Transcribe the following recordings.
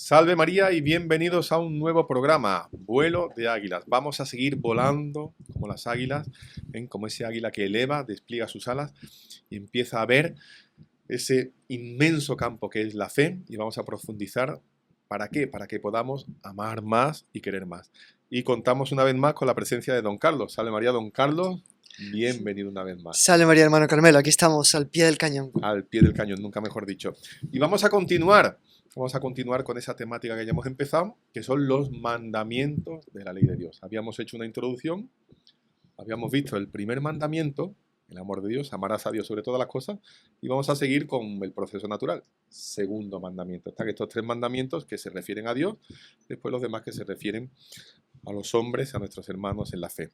Salve María y bienvenidos a un nuevo programa, Vuelo de Águilas. Vamos a seguir volando como las águilas, como ese águila que eleva, despliega sus alas y empieza a ver ese inmenso campo que es la fe, y vamos a profundizar. ¿Para qué? Para que podamos amar más y querer más. Y contamos una vez más con la presencia de don Carlos. Salve María, don Carlos, bienvenido una vez más. Salve María, hermano Carmelo, aquí estamos al pie del cañón. Al pie del cañón, nunca mejor dicho. Y vamos a continuar con esa temática que ya hemos empezado, que son los mandamientos de la ley de Dios. Habíamos hecho una introducción, habíamos visto el primer mandamiento, el amor de Dios, amarás a Dios sobre todas las cosas, y vamos a seguir con el proceso natural. Segundo mandamiento. Están estos tres mandamientos que se refieren a Dios, después los demás que se refieren a los hombres, a nuestros hermanos en la fe.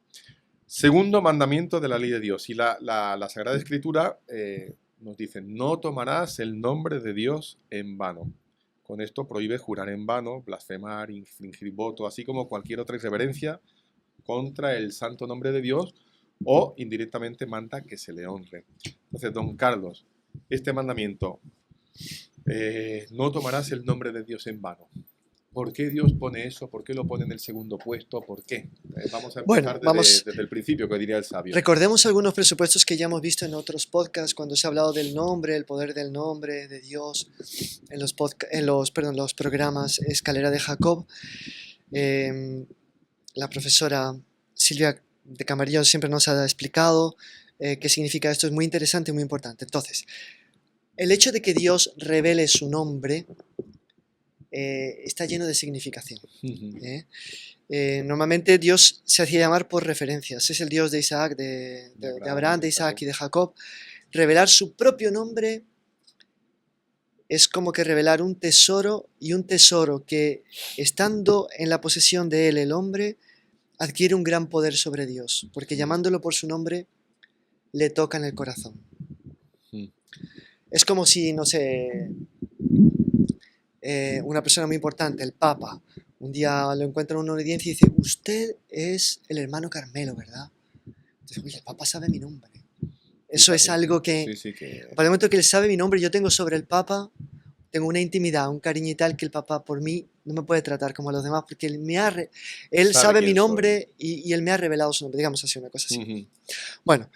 Segundo mandamiento de la ley de Dios. Y la Sagrada Escritura nos dice: no tomarás el nombre de Dios en vano. Con esto prohíbe jurar en vano, blasfemar, infringir voto, así como cualquier otra irreverencia contra el santo nombre de Dios, o indirectamente manda que se le honre. Entonces, don Carlos, este mandamiento, no tomarás el nombre de Dios en vano. ¿Por qué Dios pone eso? ¿Por qué lo pone en el segundo puesto? ¿Por qué? Vamos a empezar desde el principio, que diría el sabio. Recordemos algunos presupuestos que ya hemos visto en otros podcasts, cuando se ha hablado del nombre, el poder del nombre de Dios, en los programas Escalera de Jacob. La profesora Silvia de Camarillo siempre nos ha explicado qué significa esto. Es muy interesante y muy importante. Entonces, el hecho de que Dios revele su nombre está lleno de significación. Normalmente Dios se hacía llamar por referencias. Es el Dios de Isaac, de Abraham, de Isaac y de Jacob. Revelar su propio nombre es como que revelar un tesoro, y un tesoro que, estando en la posesión de él el hombre, adquiere un gran poder sobre Dios, porque llamándolo por su nombre le toca en el corazón. Es como si, no sé, una persona muy importante, el Papa, un día lo encuentra en una audiencia y dice: usted es el hermano Carmelo, ¿verdad? Entonces, oye, el Papa sabe mi nombre. Eso es algo que, para el momento que él sabe mi nombre, yo tengo sobre el Papa, tengo una intimidad, un cariño y tal, que el Papa por mí no me puede tratar como a los demás, porque él sabe mi nombre y él me ha revelado su nombre, digamos así, una cosa así. Bueno,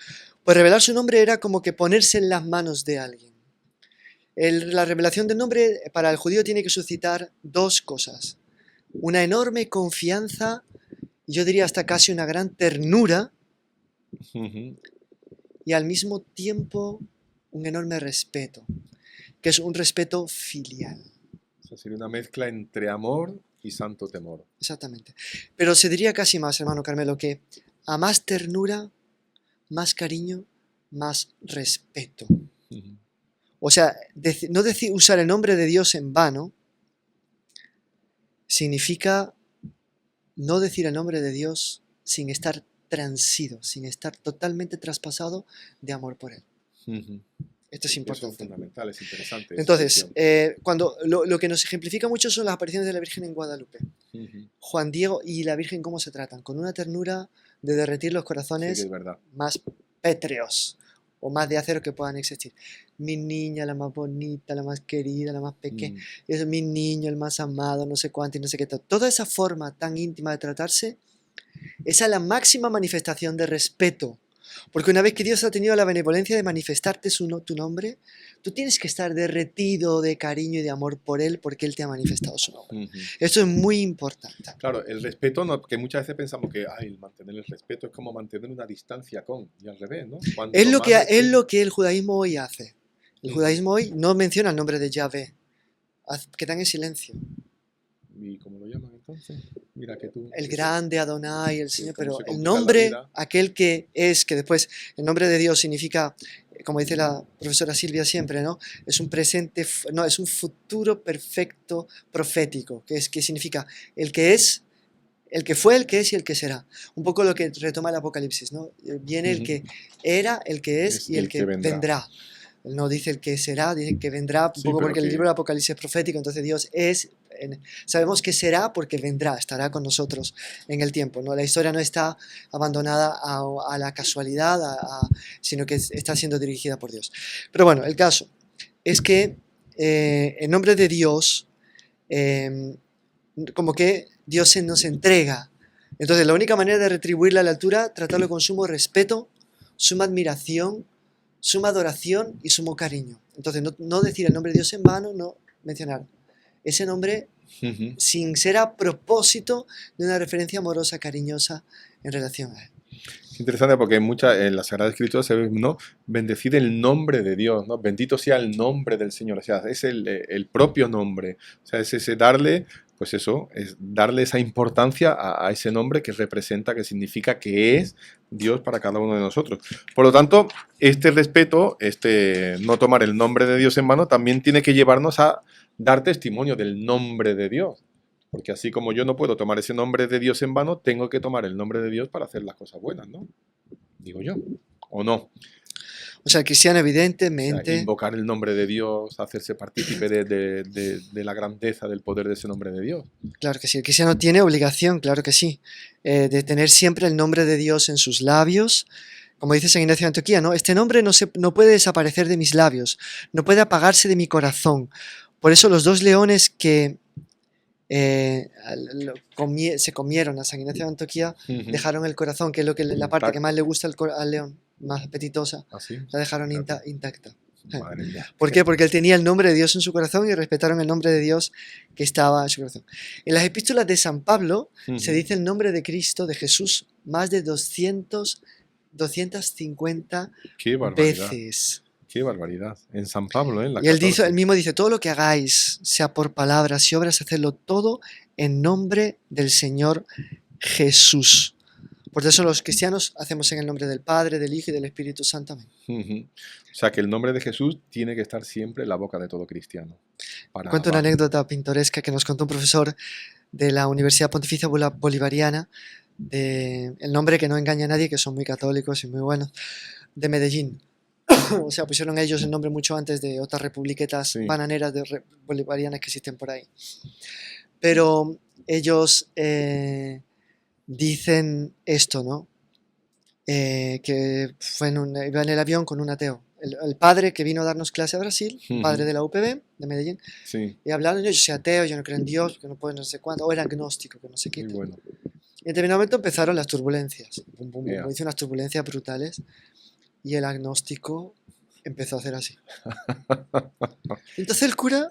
pues revelar su nombre era como que ponerse en las manos de alguien. La revelación del nombre para el judío tiene que suscitar dos cosas: una enorme confianza, yo diría hasta casi una gran ternura, y al mismo tiempo un enorme respeto, que es un respeto filial. Eso sería una mezcla entre amor y santo temor. Exactamente. Pero se diría casi más, hermano Carmelo, que a más ternura, más cariño, más respeto. O sea, no usar el nombre de Dios en vano significa no decir el nombre de Dios sin estar transido, sin estar totalmente traspasado de amor por Él. Esto es importante. Eso es fundamental, es interesante. Entonces, cuando lo que nos ejemplifica mucho son las apariciones de la Virgen en Guadalupe. Juan Diego y la Virgen, ¿cómo se tratan? Con una ternura de derretir los corazones más pétreos o más de acero que puedan existir. Mi niña, la más bonita, la más querida, la más pequeña. Es mi niño, el más amado, no sé cuánto y no sé qué tal. Toda esa forma tan íntima de tratarse, esa es la máxima manifestación de respeto. Porque una vez que Dios ha tenido la benevolencia de manifestarte tu nombre, tú tienes que estar derretido de cariño y de amor por Él, porque Él te ha manifestado su nombre. Esto es muy importante. Claro, el respeto, que muchas veces pensamos que mantener el respeto es como mantener una distancia y al revés, ¿no? Es lo que el judaísmo hoy hace. El judaísmo hoy no menciona el nombre de Yahvé, quedan en silencio. ¿Y cómo lo llaman entonces? Mira que tú... El grande Adonai, el Señor, pero el nombre, aquel que es, que después el nombre de Dios significa, como dice la profesora Silvia siempre, ¿no? Es un presente, no, es un futuro perfecto profético, que significa el que es, el que fue, el que es y el que será. Un poco lo que retoma el Apocalipsis, ¿no? Viene el que era, el que es y el que vendrá. No dice el que será, dice que vendrá, un poco porque el libro del Apocalipsis es profético, entonces Dios es, sabemos que será porque vendrá, estará con nosotros en el tiempo, ¿no? La historia no está abandonada a la casualidad, sino que está siendo dirigida por Dios. Pero bueno, el caso es que en nombre de Dios como que Dios se nos entrega. Entonces, la única manera de retribuirle a la altura, tratarlo con sumo respeto, suma admiración, suma adoración y sumo cariño. Entonces, no decir el nombre de Dios en vano, no mencionar ese nombre sin ser a propósito de una referencia amorosa, cariñosa en relación a él. Es interesante porque en la Sagrada Escritura se ve, ¿no? Bendecid el nombre de Dios, ¿no? Bendito sea el nombre del Señor, o sea, es el propio nombre, o sea, es ese darle, pues eso, es darle esa importancia a ese nombre que representa, que significa que es Dios para cada uno de nosotros. Por lo tanto, este respeto, no tomar el nombre de Dios en vano, también tiene que llevarnos a dar testimonio del nombre de Dios. Porque así como yo no puedo tomar ese nombre de Dios en vano, tengo que tomar el nombre de Dios para hacer las cosas buenas, ¿no? Digo yo. ¿O no? O sea, el cristiano evidentemente... O sea, invocar el nombre de Dios, hacerse partícipe de la grandeza, del poder de ese nombre de Dios. Claro que sí, el cristiano tiene obligación, claro que sí, de tener siempre el nombre de Dios en sus labios. Como dice San Ignacio de Antioquía, ¿no? Este nombre no puede desaparecer de mis labios, no puede apagarse de mi corazón. Por eso los dos leones que se comieron a San Ignacio de Antioquía dejaron el corazón, que es la parte que más le gusta al león, más apetitosa, ¿Ah, sí? la dejaron intacta. Madre mía. ¿Por qué? Porque él tenía el nombre de Dios en su corazón y respetaron el nombre de Dios que estaba en su corazón. En las epístolas de San Pablo se dice el nombre de Cristo, de Jesús, más de 250 ¡Qué barbaridad! veces. ¡Qué barbaridad! En San Pablo, ¿eh? Y él mismo dice, todo lo que hagáis, sea por palabras y obras, hacedlo todo en nombre del Señor Jesús. Por eso los cristianos hacemos en el nombre del Padre, del Hijo y del Espíritu Santo. Amén. O sea, que el nombre de Jesús tiene que estar siempre en la boca de todo cristiano. Cuento una anécdota pintoresca que nos contó un profesor de la Universidad Pontificia Bolivariana, el nombre que no engaña a nadie, que son muy católicos y muy buenos, de Medellín. O sea, pusieron ellos el nombre mucho antes de otras republiquetas bananeras bolivarianas que existen por ahí. Pero ellos dicen esto, ¿no? Que iba en el avión con un ateo. El padre que vino a darnos clase a Brasil, padre de la UPB, de Medellín, y hablaron, yo soy ateo, yo no creo en Dios, que no puedo no sé cuánto, o era agnóstico, que no sé qué. Bueno. Y en determinado momento empezaron las turbulencias, hizo unas turbulencias brutales, y el agnóstico empezó a hacer así. Entonces el cura,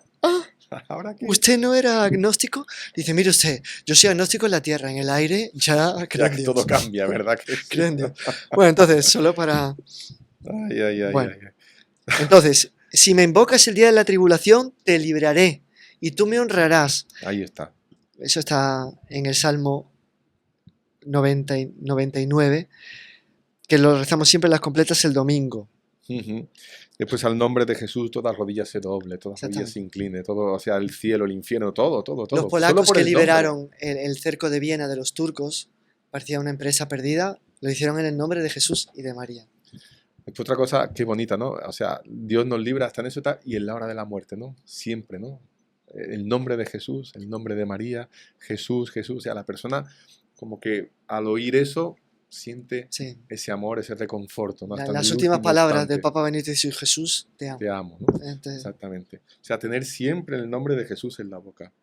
¿Ahora qué? ¿usted no era agnóstico? Dice, mire usted, yo soy agnóstico en la tierra, en el aire ya creo en Dios. Todo cambia, ¿verdad? Creo en Dios. Bueno, entonces, solo para... Bueno. Entonces, si me invocas el día de la tribulación, te libraré y tú me honrarás. Ahí está. Eso está en el Salmo 99, que lo rezamos siempre en las completas el domingo. Después al nombre de Jesús toda rodilla se doble, toda rodilla se incline, todo, o sea, el cielo, el infierno, todo. Los polacos que liberaron el cerco de Viena de los turcos, parecía una empresa perdida, lo hicieron en el nombre de Jesús y de María. Después otra cosa, qué bonita, ¿no? O sea, Dios nos libra hasta en eso y en la hora de la muerte, ¿no? Siempre, ¿no? El nombre de Jesús, el nombre de María, Jesús, o sea, la persona como que al oír eso siente ese amor, ese reconforto, ¿no? Las últimas palabras del Papa Benito XVI, Jesús, te amo. Te amo, ¿no? Exactamente. O sea, tener siempre el nombre de Jesús en la boca.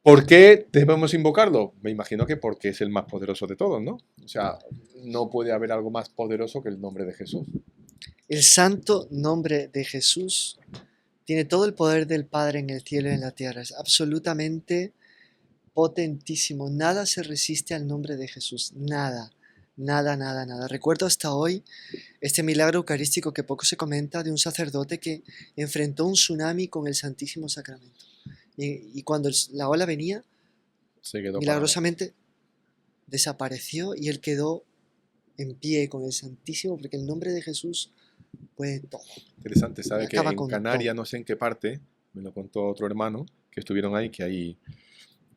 ¿Por qué debemos invocarlo? Me imagino que porque es el más poderoso de todos, ¿no? O sea, no puede haber algo más poderoso que el nombre de Jesús. El santo nombre de Jesús tiene todo el poder del Padre en el cielo y en la tierra. Es absolutamente potentísimo. Nada se resiste al nombre de Jesús. Nada. Recuerdo hasta hoy este milagro eucarístico que poco se comenta de un sacerdote que enfrentó un tsunami con el Santísimo Sacramento. Y cuando la ola venía, milagrosamente desapareció y él quedó en pie con el Santísimo, porque el nombre de Jesús puede todo. Interesante, sabe que en Canarias, no sé en qué parte, me lo contó otro hermano, que estuvieron ahí, que hay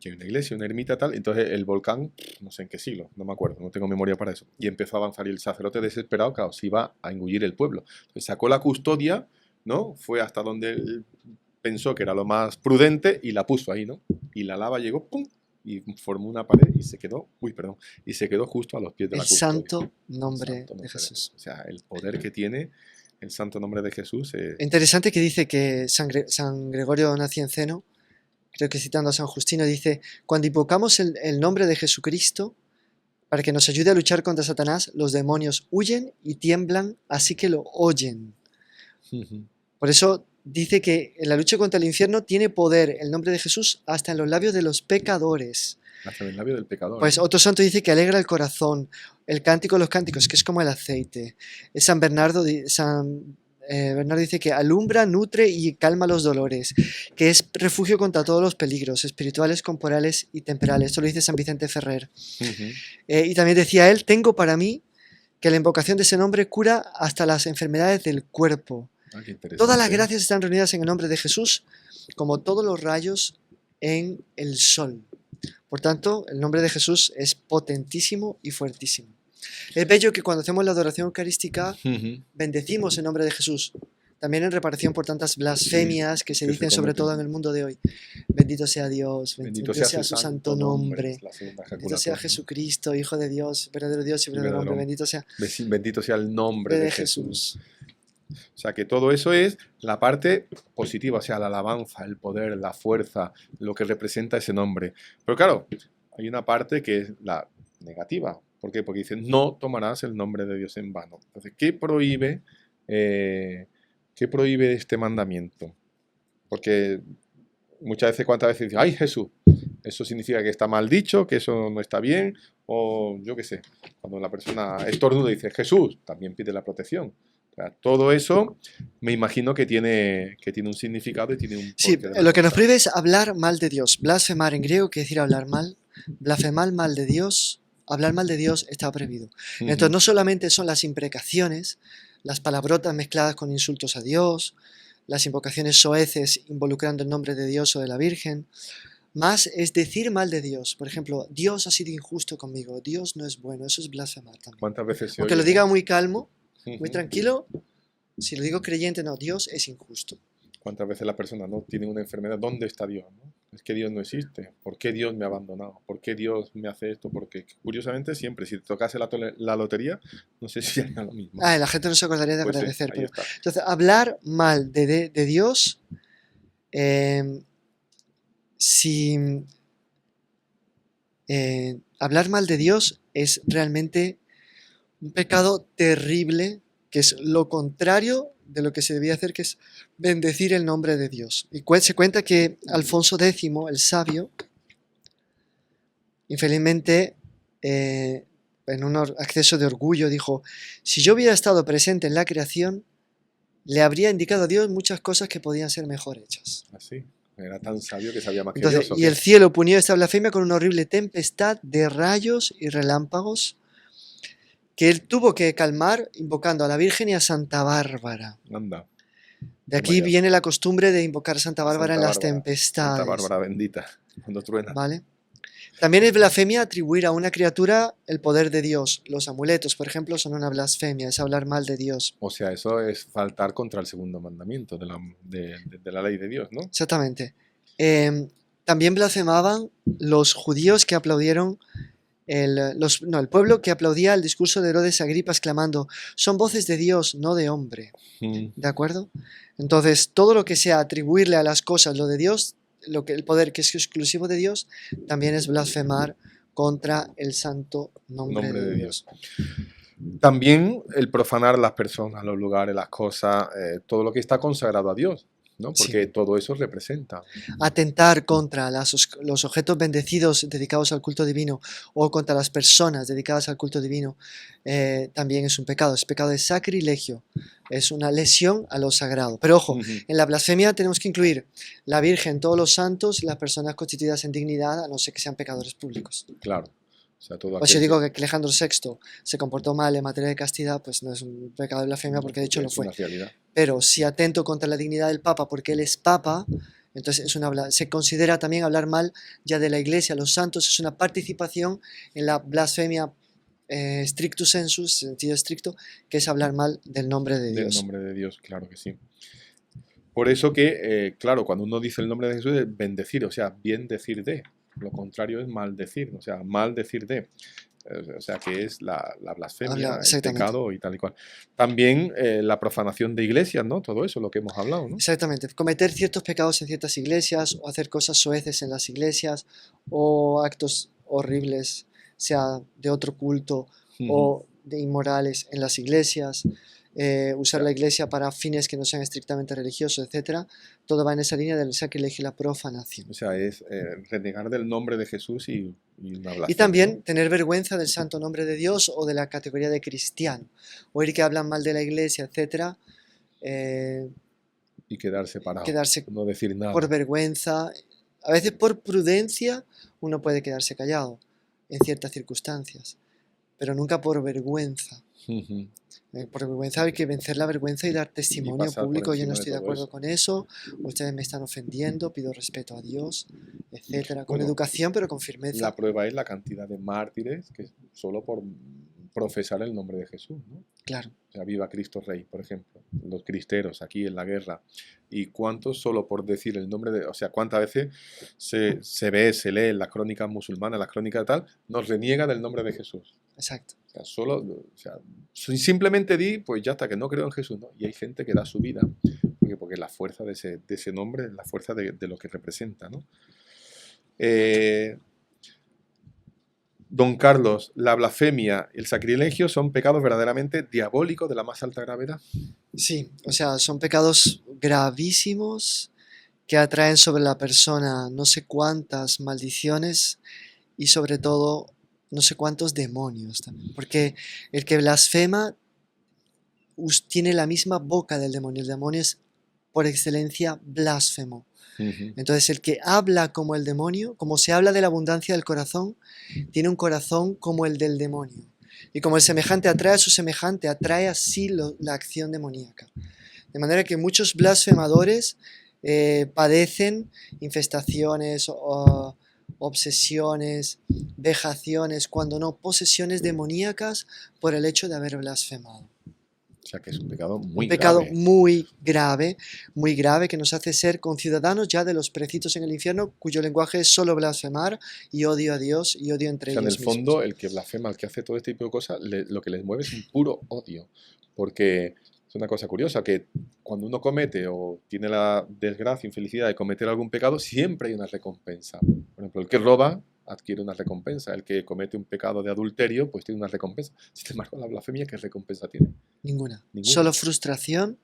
una iglesia, una ermita tal, entonces el volcán, no sé en qué siglo, no me acuerdo, no tengo memoria para eso, y empezó a avanzar y el sacerdote desesperado, claro, se iba a engullir el pueblo. Entonces sacó la custodia, ¿no? Fue hasta donde él pensó que era lo más prudente y la puso ahí, ¿no? Y la lava llegó, ¡pum!, y formó una pared y se quedó, y se quedó justo a los pies de la custodia. El santo nombre de Jesús. O sea, el poder que tiene el santo nombre de Jesús. Interesante que dice que San Gregorio Nacianceno, creo que citando a San Justino, dice: cuando invocamos el nombre de Jesucristo para que nos ayude a luchar contra Satanás, los demonios huyen y tiemblan, así que lo oyen. Por eso dice que en la lucha contra el infierno tiene poder el nombre de Jesús hasta en los labios de los pecadores. Hasta en el labio del pecador. Pues otro santo dice que alegra el corazón, el cántico de los cánticos, que es como el aceite. San Bernardo dice que alumbra, nutre y calma los dolores, que es refugio contra todos los peligros espirituales, corporales y temporales. Esto lo dice San Vicente Ferrer. Y también decía él: tengo para mí que la invocación de ese nombre cura hasta las enfermedades del cuerpo. Todas las gracias están reunidas en el nombre de Jesús, como todos los rayos en el sol. Por tanto, el nombre de Jesús es potentísimo y fuertísimo. Es bello que cuando hacemos la adoración eucarística bendecimos el nombre de Jesús, también en reparación por tantas blasfemias que se dicen sobre todo en el mundo de hoy. Bendito sea Dios, bendito sea su santo nombre, bendito sea Jesucristo, Hijo de Dios y verdadero hombre, bendito sea el nombre de Jesús. O sea que todo eso es la parte positiva, o sea, la alabanza, el poder, la fuerza, lo que representa ese nombre. Pero claro, hay una parte que es la negativa. ¿Por qué? Porque dice: no tomarás el nombre de Dios en vano. Entonces, ¿qué prohíbe este mandamiento? Porque muchas veces, ¿cuántas veces dice: ¡ay, Jesús! Eso significa que está mal dicho, que eso no está bien, o yo qué sé. Cuando la persona estornuda y dice Jesús, también pide la protección. O sea, todo eso me imagino que tiene un significado y tiene un... Sí, lo que nos prohíbe es hablar mal de Dios. Blasfemar en griego quiere decir hablar mal. Blasfemar mal de Dios, hablar mal de Dios está prohibido. Entonces no solamente son las imprecaciones, las palabrotas mezcladas con insultos a Dios, las invocaciones soeces involucrando el nombre de Dios o de la Virgen, más es decir mal de Dios. Por ejemplo, Dios ha sido injusto conmigo, Dios no es bueno, eso es blasfemar también. ¿Cuántas veces se Aunque oye, lo diga muy calmo, muy tranquilo, si lo digo creyente, no, Dios es injusto. ¿Cuántas veces la persona no tiene una enfermedad? ¿Dónde está Dios? ¿No? Es que Dios no existe. ¿Por qué Dios me ha abandonado? ¿Por qué Dios me hace esto? Porque curiosamente siempre, si te tocase la lotería, no sé si haría lo mismo. La gente no se acordaría de agradecer. Sí, pero... Entonces, hablar mal de Dios, hablar mal de Dios es realmente un pecado terrible, que es lo contrario de lo que se debía hacer, que es bendecir el nombre de Dios. Y se cuenta que Alfonso X, el sabio, infelizmente, en un acceso de orgullo, dijo: si yo hubiera estado presente en la creación, le habría indicado a Dios muchas cosas que podían ser mejor hechas. Así. Era tan sabio que sabía más que Entonces, Dios. Y el cielo punió esta blasfemia con una horrible tempestad de rayos y relámpagos que él tuvo que calmar invocando a la Virgen y a Santa Bárbara. Anda. De aquí viene la costumbre de invocar a Santa Bárbara en las tempestades. Santa Bárbara bendita, cuando truena. ¿Vale? También es blasfemia atribuir a una criatura el poder de Dios. Los amuletos, por ejemplo, son una blasfemia, es hablar mal de Dios. O sea, eso es faltar contra el segundo mandamiento de la ley de Dios, ¿no? Exactamente. También blasfemaban los judíos que aplaudieron, el pueblo que aplaudía el discurso de Herodes Agripa exclamando: son voces de Dios, no de hombre. ¿De acuerdo? Entonces, todo lo que sea atribuirle a las cosas lo de Dios, el poder que es exclusivo de Dios, también es blasfemar contra el santo nombre de Dios. También el profanar las personas, los lugares, las cosas, todo lo que está consagrado a Dios, ¿no? Porque sí, todo eso representa. Atentar contra los objetos bendecidos dedicados al culto divino o contra las personas dedicadas al culto divino también es un pecado. Es pecado de sacrilegio. Es una lesión a lo sagrado. Pero ojo, en la blasfemia tenemos que incluir la Virgen, todos los santos y las personas constituidas en dignidad, a no ser que sean pecadores públicos. Claro. O sea, todo si yo digo que Alejandro VI se comportó mal en materia de castidad, pues no es un pecado de blasfemia, porque de hecho lo fue. Pero si atento contra la dignidad del Papa porque él es Papa, entonces se considera también hablar mal ya de la Iglesia, los santos, es una participación en la blasfemia strictus sensu, sentido estricto, que es hablar mal del nombre de Dios. Del nombre de Dios, claro que sí. Por eso que, claro, cuando uno dice el nombre de Jesús es bendecir, o sea, bien decir de. Lo contrario es maldecir, o sea, maldecir de. O sea, que es la blasfemia, el Exactamente. pecado y tal y cual. También la profanación de iglesias, ¿no? Todo eso, lo que hemos hablado, ¿no? Exactamente. Cometer ciertos pecados en ciertas iglesias, o hacer cosas soeces en las iglesias, o actos horribles, sea de otro culto o de inmorales en las iglesias, usar la iglesia para fines que no sean estrictamente religiosos, etcétera. Todo va en esa línea del sacrilegio y la profanación. O sea, es renegar del nombre de Jesús y una Y blasfemia, también ¿no? tener vergüenza del santo nombre de Dios o de la categoría de cristiano. Oír que hablan mal de la iglesia, etcétera. Y quedar separado, Quedarse no decir por nada. vergüenza. A veces por prudencia uno puede quedarse callado en ciertas circunstancias, pero nunca por vergüenza. Ujú. Por vergüenza hay que vencer la vergüenza y dar Y testimonio pasar por público. Yo no encima de estoy de todo acuerdo eso. con eso, ustedes me están ofendiendo, pido respeto a Dios, etcétera. Con Bueno, educación, pero con firmeza. la prueba es la cantidad de mártires que solo por profesar el nombre de Jesús, ¿no? Claro, O sea, viva Cristo Rey, por ejemplo. Los cristeros aquí en la guerra. ¿Y cuántos solo por decir el nombre de... O sea, cuántas veces se ve, se lee en las crónicas musulmanas, las crónicas tal, nos reniegan el nombre de Jesús? exacto. O sea, solo... O sea, simplemente di, pues ya hasta que no creo en Jesús, ¿no? Y hay gente que da su vida, porque la fuerza de ese nombre es la fuerza de lo que representa, ¿no? Don Carlos, la blasfemia y el sacrilegio son pecados verdaderamente diabólicos de la más alta gravedad. Sí, o sea, son pecados gravísimos que atraen sobre la persona no sé cuántas maldiciones y sobre todo no sé cuántos demonios también. Porque el que blasfema tiene la misma boca del demonio. El demonio es por excelencia blasfemo. Entonces el que habla como el demonio, como se habla de la abundancia del corazón, tiene un corazón como el del demonio. Y como el semejante atrae a su semejante, atrae así la acción demoníaca. De manera que muchos blasfemadores padecen infestaciones, obsesiones, vejaciones, cuando no, posesiones demoníacas por el hecho de haber blasfemado. O sea que es un pecado Un muy pecado grave. muy grave, que nos hace ser conciudadanos ya de los precitos en el infierno, cuyo lenguaje es solo blasfemar y odio a Dios y odio entre O sea, en el ellos fondo, mismos. el que blasfema, el que hace todo este tipo de cosas, lo que les mueve es un puro odio. Porque es una cosa curiosa, que cuando uno comete o tiene la desgracia, infelicidad de cometer algún pecado, siempre hay una recompensa. Por ejemplo, el que roba adquiere una recompensa. El que comete un pecado de adulterio, pues tiene una recompensa. Sin embargo, la blasfemia, ¿qué recompensa tiene? Ninguna. Ninguna. Solo frustración.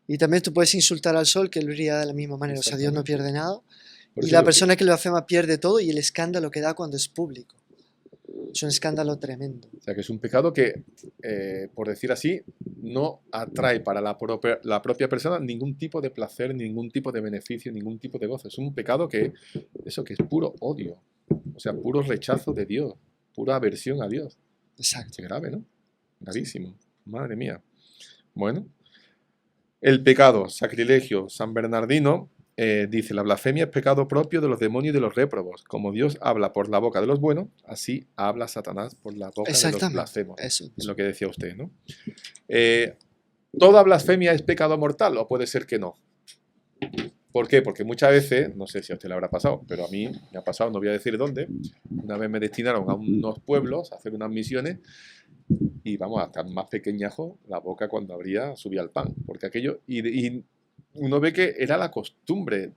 Y también tú puedes insultar al sol, que él brilla de la misma manera. O sea, Dios no Exactamente. pierde nada. Por Y eso la digo que persona que lo blasfema pierde todo y el escándalo que da cuando es público. Es un escándalo tremendo. O sea, que es un pecado que, por decir así, no atrae para la propia persona ningún tipo de placer, ningún tipo de beneficio, ningún tipo de gozo. Es un pecado que es puro odio. O sea, puro rechazo de Dios, pura aversión a Dios. Exacto. Es grave, ¿no? Gravísimo. Madre mía. Bueno, el pecado, sacrilegio, San Bernardino dice, la blasfemia es pecado propio de los demonios y de los réprobos. Como Dios habla por la boca de los buenos, así habla Satanás por la boca de los Exactamente. blasfemos. Eso. Es lo que decía usted, ¿no? ¿Toda blasfemia es pecado mortal o puede ser que no? ¿Por qué? Porque muchas veces, no sé si a usted le habrá pasado, pero a mí me ha pasado, no voy a decir dónde, una vez me destinaron a unos pueblos a hacer unas misiones y vamos, hasta más pequeñajo, la boca cuando abría subía al pan, porque aquello, y uno ve que era la costumbre,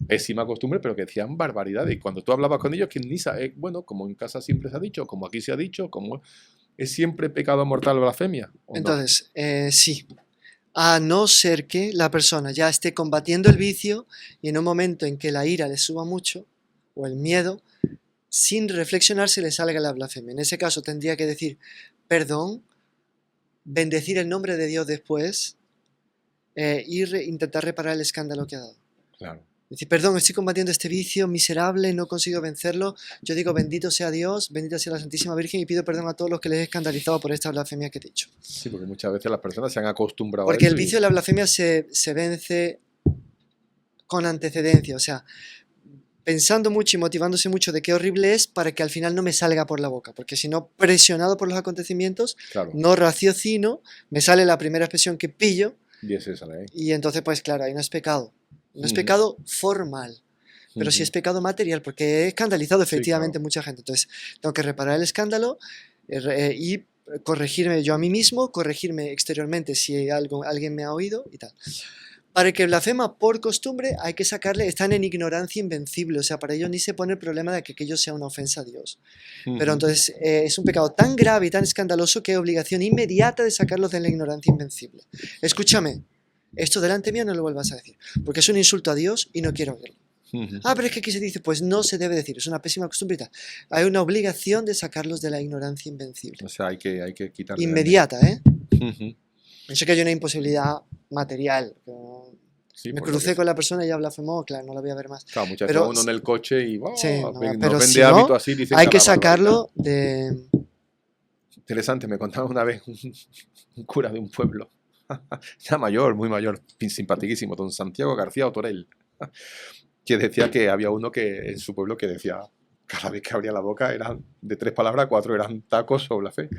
pésima costumbre, pero que decían barbaridades, y cuando tú hablabas con ellos, que ni sabe, bueno, como en casa siempre se ha dicho, como aquí se ha dicho, como es siempre pecado mortal o blasfemia, ¿o no? Entonces, sí. A no ser que la persona ya esté combatiendo el vicio y en un momento en que la ira le suba mucho, o el miedo, sin reflexionar se le salga la blasfemia. En ese caso tendría que decir perdón, bendecir el nombre de Dios después y intentar reparar el escándalo que ha dado. Claro. Decir, perdón, estoy combatiendo este vicio miserable, no consigo vencerlo. Yo digo, bendito sea Dios, bendita sea la Santísima Virgen y pido perdón a todos los que les he escandalizado por esta blasfemia que he dicho. Sí, porque muchas veces las personas se han acostumbrado Porque a eso. el vicio de la blasfemia se vence con antecedencia, o sea, pensando mucho y motivándose mucho de qué horrible es para que al final no me salga por la boca, porque si no, presionado por los acontecimientos, claro, no raciocino, me sale la primera expresión que pillo y es esa la ley. y entonces pues claro, ahí no es pecado. No es pecado formal, pero sí es pecado material, porque he escandalizado efectivamente claro. mucha gente. Entonces, tengo que reparar el escándalo y corregirme yo a mí mismo, corregirme exteriormente si alguien me ha oído y tal. Para el que blasfema por costumbre hay que sacarle, están en ignorancia invencible, o sea, para ellos ni se pone el problema de que aquello sea una ofensa a Dios. Pero entonces es un pecado tan grave y tan escandaloso que hay obligación inmediata de sacarlos de la ignorancia invencible. Escúchame, esto delante mío no lo vuelvas a decir, porque es un insulto a Dios y no quiero oírlo. Pero es que aquí se dice, pues no se debe decir, es una pésima costumbre y tal. Hay una obligación de sacarlos de la ignorancia invencible. O sea, hay que quitarle. Inmediata, ¿eh? Eso que hay una imposibilidad material. Sí, me crucé con la persona y ya blasfemó, claro, no la voy a ver más. Claro, muchas veces uno en el coche y sí, pero vende si hábito así, dice hay que sacarlo de... Interesante, me contaba una vez un cura de un pueblo, ya mayor, muy mayor, simpaticísimo, don Santiago García Otorel, que decía que había uno que en su pueblo que decía, cada vez que abría la boca eran de 3 palabras, 4 eran tacos o la fe.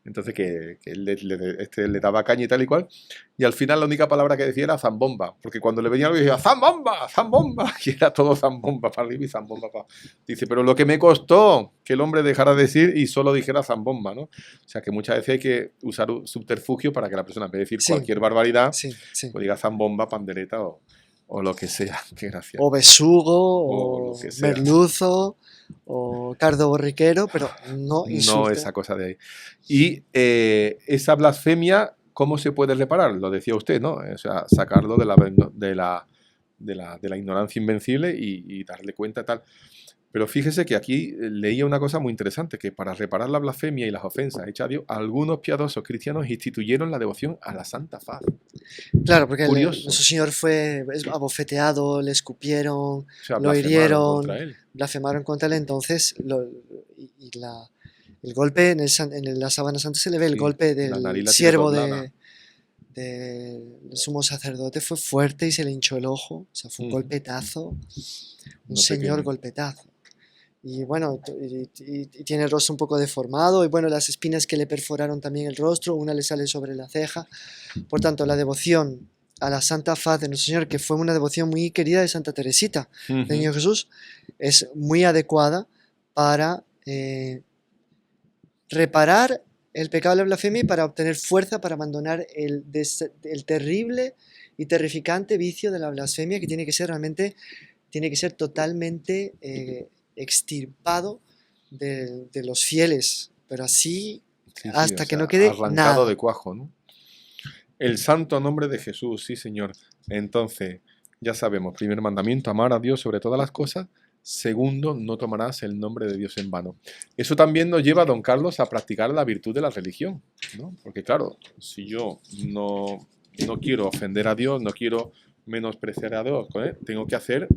Entonces que él le daba caña y tal y cual. Y al final la única palabra que decía era zambomba. Porque cuando le venía algo decía ¡zambomba! ¡Zambomba! Y era todo zambomba para arriba y zambomba para... Dice, pero lo que me costó que el hombre dejara de decir y solo dijera zambomba, ¿no? O sea que muchas veces hay que usar un subterfugio para que la persona, en vez de decir cualquier barbaridad, pues diga zambomba, pandereta o lo que sea. Qué gracia. O besugo, o merluzo, o cardo borriquero, pero no insulte. No esa cosa de ahí. Y esa blasfemia, ¿cómo se puede reparar? Lo decía usted, ¿no? O sea, sacarlo de la ignorancia invencible y darle cuenta tal. Pero fíjese que aquí leía una cosa muy interesante, que para reparar la blasfemia y las ofensas hechas a Dios, algunos piadosos cristianos instituyeron la devoción a la Santa Faz. Claro, porque nuestro Señor fue abofeteado, le escupieron, o sea, lo hirieron, blasfemaron contra él, entonces el golpe en la sábana santa se le ve el golpe del siervo del sumo sacerdote fue fuerte y se le hinchó el ojo, o sea, fue un golpetazo, un señor golpetazo. Y bueno, y tiene el rostro un poco deformado, y bueno, las espinas que le perforaron también el rostro, una le sale sobre la ceja. Por tanto, la devoción a la Santa Faz de nuestro Señor, que fue una devoción muy querida de Santa Teresita, de Niño Jesús, es muy adecuada para reparar el pecado de la blasfemia y para obtener fuerza para abandonar el terrible y terrificante vicio de la blasfemia, que tiene que ser realmente, tiene que ser totalmente extirpado de los fieles, pero así hasta que no quede arrancado nada. De cuajo, ¿no? El santo nombre de Jesús, sí señor. Entonces, ya sabemos, primer mandamiento, amar a Dios sobre todas las cosas. Segundo, no tomarás el nombre de Dios en vano. Eso también nos lleva, don Carlos, a practicar la virtud de la religión, ¿no? Porque claro, si yo no quiero ofender a Dios, no quiero menospreciar a Dios, tengo que hacer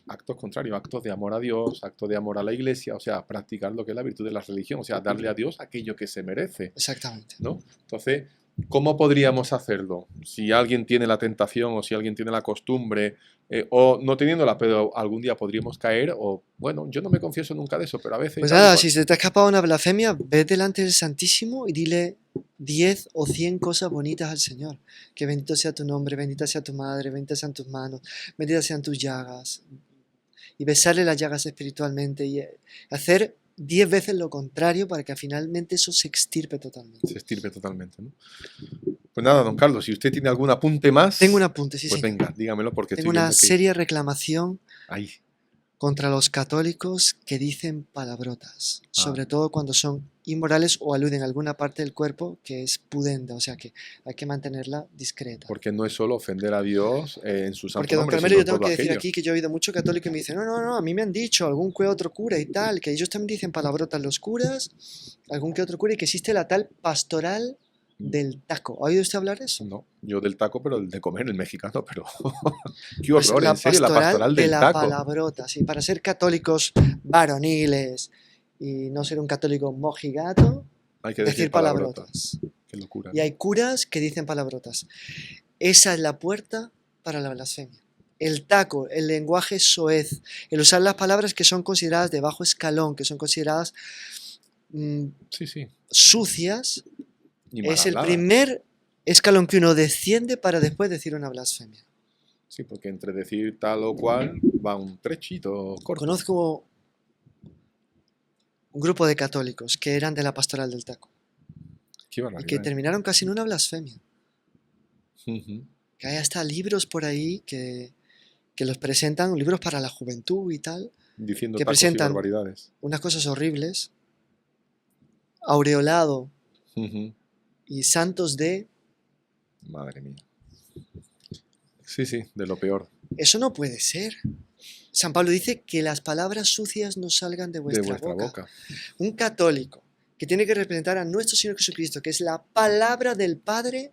actos contrarios, actos de amor a Dios, actos de amor a la iglesia, o sea, practicar lo que es la virtud de la religión, o sea, darle a Dios aquello que se merece. Exactamente. ¿No? Entonces, ¿cómo podríamos hacerlo? Si alguien tiene la tentación o si alguien tiene la costumbre, o no teniéndola, pero algún día podríamos caer, o bueno, yo no me confieso nunca de eso, pero a veces... Pues nada, si se te ha escapado una blasfemia, ve delante del Santísimo y dile 10 o 100 cosas bonitas al Señor. Que bendito sea tu nombre, bendita sea tu madre, benditas sean tus manos, benditas sean tus llagas. Y besarle las llagas espiritualmente y hacer 10 veces lo contrario para que finalmente eso se extirpe totalmente. Se extirpe totalmente, ¿no? Pues nada, don Carlos, si usted tiene algún apunte más... Tengo un apunte, sí, pues sí. Venga, dígamelo porque tengo una seria reclamación contra los católicos que dicen palabrotas, sobre todo cuando son inmorales o aluden a alguna parte del cuerpo que es pudenda, o sea que hay que mantenerla discreta. Porque no es solo ofender a Dios en su santo nombre. Porque, don Carmelo, yo tengo que decir aquí que yo he oído mucho católico que me dicen, no, a mí me han dicho algún que otro cura y tal, que ellos también dicen palabrotas los curas, algún que otro cura, y que existe la tal pastoral del taco. ¿Ha oído usted hablar de eso? No, yo del taco, pero el de comer, el mexicano, pero... ¡Qué horror! Pues en serio, la pastoral del taco. La palabrota, sí, para ser católicos varoniles y no ser un católico mojigato, hay que decir palabrotas. Qué locura. Y hay curas que dicen palabrotas. Esa es la puerta para la blasfemia. El taco, el lenguaje soez, el usar las palabras que son consideradas de bajo escalón, que son consideradas sucias, es el primer escalón que uno desciende para después decir una blasfemia. Sí, porque entre decir tal o cual va un trechito corto. Conozco un grupo de católicos que eran de la Pastoral del Taco Qué y barbaridad. que terminaron casi en una blasfemia. Ujú. Que hay hasta libros por ahí que los presentan, libros para la juventud y tal, Diciendo que tacos y presentan barbaridades. unas cosas horribles, aureolado Ujú. y santos de... Madre mía. Sí, sí, de lo peor. Eso no puede ser. San Pablo dice que las palabras sucias no salgan de De vuestra vuestra boca. boca. Un católico que tiene que representar a nuestro Señor Jesucristo, que es la palabra del Padre,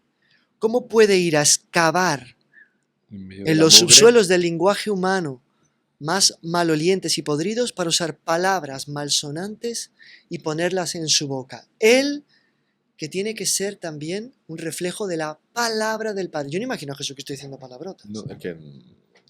¿cómo puede ir a excavar En medio de en la los mugre. subsuelos del lenguaje humano más malolientes y podridos para usar palabras malsonantes y ponerlas en su boca? Él, que tiene que ser también un reflejo de la palabra del Padre. Yo no imagino a Jesucristo diciendo palabrotas. No, es que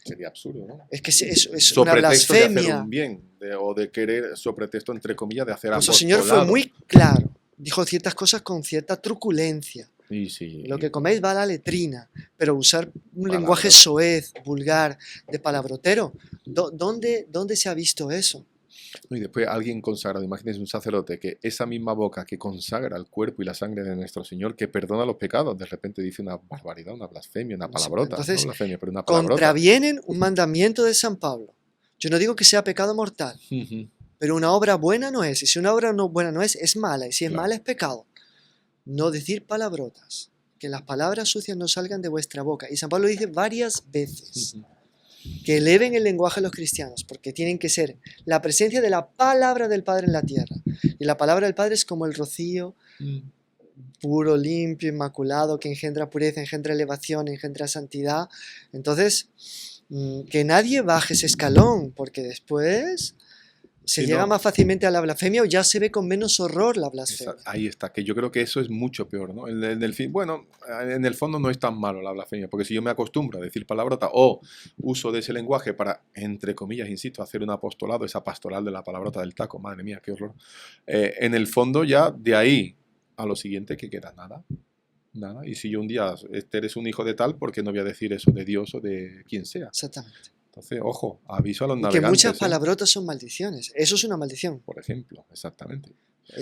sería absurdo, ¿no? Es que es una Sobre texto de hacer blasfemia. un bien, o de querer, sobre texto, entre comillas, de hacer Nuestro Señor fue apostolado. muy claro. Dijo ciertas cosas con cierta truculencia. Y sí, Lo que coméis va a la letrina, pero usar un lenguaje Palabrota. soez, vulgar, de palabrotero, ¿dónde se ha visto eso? y después alguien consagrado, imagínense un sacerdote, que esa misma boca que consagra el cuerpo y la sangre de nuestro Señor, que perdona los pecados, de repente dice una barbaridad, una blasfemia, una palabrota. Entonces, no blasfemia, pero una palabrota. contravienen un mandamiento de San Pablo. Yo no digo que sea pecado mortal, Ujú. pero una obra buena no es. Y si una obra buena no es mala. Y si es Claro. mala, es pecado. No decir palabrotas. Que las palabras sucias no salgan de vuestra boca. Y San Pablo dice varias veces Ujú. que eleven el lenguaje a los cristianos, porque tienen que ser la presencia de la palabra del Padre en la tierra. Y la palabra del Padre es como el rocío, puro, limpio, inmaculado, que engendra pureza, engendra elevación, engendra santidad. Entonces, que nadie baje ese escalón, porque después se Sí, llega no. más fácilmente a la blasfemia o ya se ve con menos horror la blasfemia. Ahí está, que yo creo que eso es mucho peor, ¿no? En el fin, bueno, en el fondo no es tan malo la blasfemia, porque si yo me acostumbro a decir palabrota o uso de ese lenguaje para, entre comillas, insisto, hacer un apostolado, esa pastoral de la palabrota del taco, madre mía, qué horror. En el fondo ya de ahí a lo siguiente que queda nada. Nada. Y si yo un día eres un hijo de tal, ¿por qué no voy a decir eso de Dios o de quien sea? Exactamente. Entonces, ojo, aviso a los Y que navegantes. muchas palabrotas son maldiciones. Eso es una maldición. Por ejemplo, exactamente.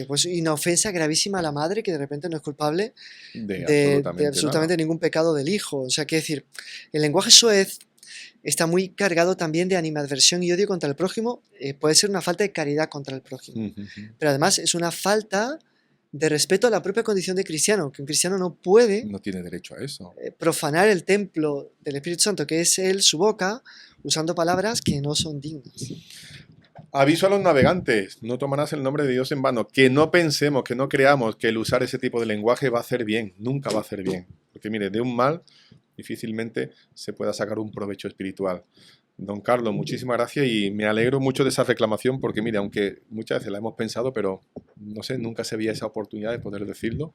Pues, y una ofensa gravísima a la madre que de repente no es culpable De de absolutamente ningún pecado del hijo. O sea, quiero decir, el lenguaje soez está muy cargado también de animadversión y odio contra el prójimo. Puede ser una falta de caridad contra el prójimo. Pero además es una falta de respeto a la propia condición de cristiano, que un cristiano no puede No tiene derecho a eso. profanar el templo del Espíritu Santo, que es él, su boca, usando palabras que no son dignas. Aviso a los navegantes, no tomarás el nombre de Dios en vano. Que no pensemos, que no creamos que el usar ese tipo de lenguaje va a hacer bien, nunca va a hacer bien. Porque mire, de un mal difícilmente se pueda sacar un provecho espiritual. Don Carlos, muchísimas gracias y me alegro mucho de esa reclamación porque, mire, aunque muchas veces la hemos pensado, pero no sé, nunca se veía esa oportunidad de poder decirlo,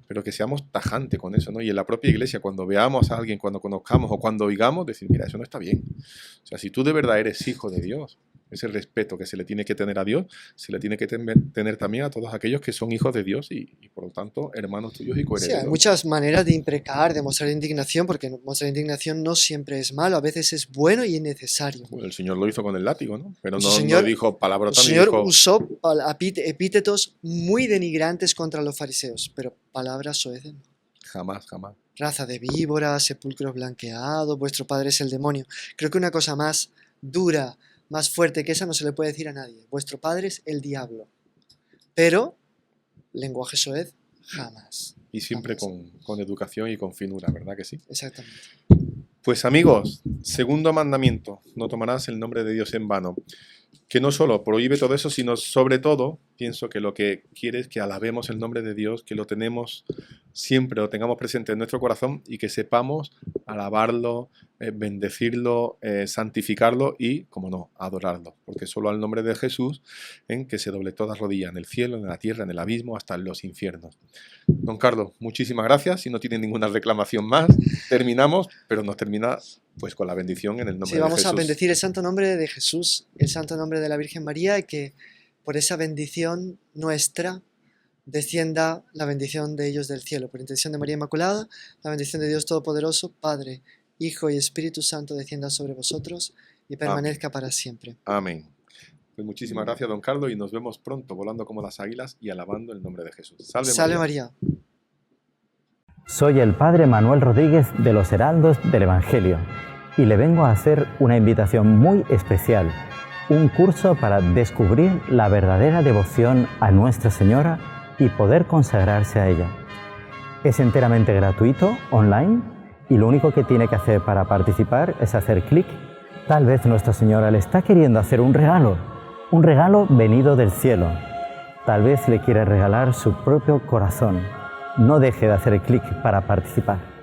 pero que seamos tajantes con eso, ¿no? Y en la propia iglesia, cuando veamos a alguien, cuando conozcamos o cuando oigamos, decir, mira, eso no está bien. O sea, si tú de verdad eres hijo de Dios, ese respeto que se le tiene que tener a Dios, se le tiene que tener también a todos aquellos que son hijos de Dios y por lo tanto, hermanos tuyos y Sí, coherederos. hay muchas maneras de imprecar, de mostrar indignación, porque mostrar indignación no siempre es malo, a veces es bueno y es necesario. Bueno, el Señor lo hizo con el látigo, ¿no? Pero Nuestro no, Señor- no dijo palabrota El ni Señor dijo... usó epítetos muy denigrantes contra los fariseos, pero palabras soeces no. Jamás, jamás. Raza de víboras, sepulcros blanqueados, vuestro padre es el demonio. Creo que una cosa más dura, más fuerte que esa no se le puede decir a nadie. Vuestro padre es el diablo. Pero, lenguaje soez, jamás. Y siempre Jamás. con educación y con finura, ¿verdad que sí? Exactamente. Pues amigos, segundo mandamiento, no tomarás el nombre de Dios en vano. Que no solo prohíbe todo eso, sino sobre todo, pienso que lo que quiere es que alabemos el nombre de Dios, que lo tenemos siempre, lo tengamos presente en nuestro corazón y que sepamos alabarlo, bendecirlo, santificarlo y, como no, adorarlo. Porque solo al nombre de Jesús, en que se doble toda rodilla en el cielo, en la tierra, en el abismo, hasta en los infiernos. Don Carlos, muchísimas gracias. Si no tiene ninguna reclamación más, terminamos, pero nos termina pues con la bendición en el nombre Sí, de vamos Jesús. a bendecir el santo nombre de Jesús, el santo nombre de la Virgen María, y que por esa bendición nuestra descienda la bendición de ellos del cielo. Por intención de María Inmaculada, la bendición de Dios Todopoderoso, Padre, Hijo y Espíritu Santo descienda sobre vosotros y permanezca para siempre. Amén. Pues muchísimas gracias, don Carlos, y nos vemos pronto volando como las águilas y alabando el nombre de Jesús. Salve, Salve María. María. Soy el Padre Manuel Rodríguez de los Heraldos del Evangelio y le vengo a hacer una invitación muy especial, un curso para descubrir la verdadera devoción a Nuestra Señora y poder consagrarse a ella. Es enteramente gratuito, online, y lo único que tiene que hacer para participar es hacer clic. Tal vez Nuestra Señora le está queriendo hacer un regalo venido del cielo. Tal vez le quiere regalar su propio corazón. No deje de hacer clic para participar.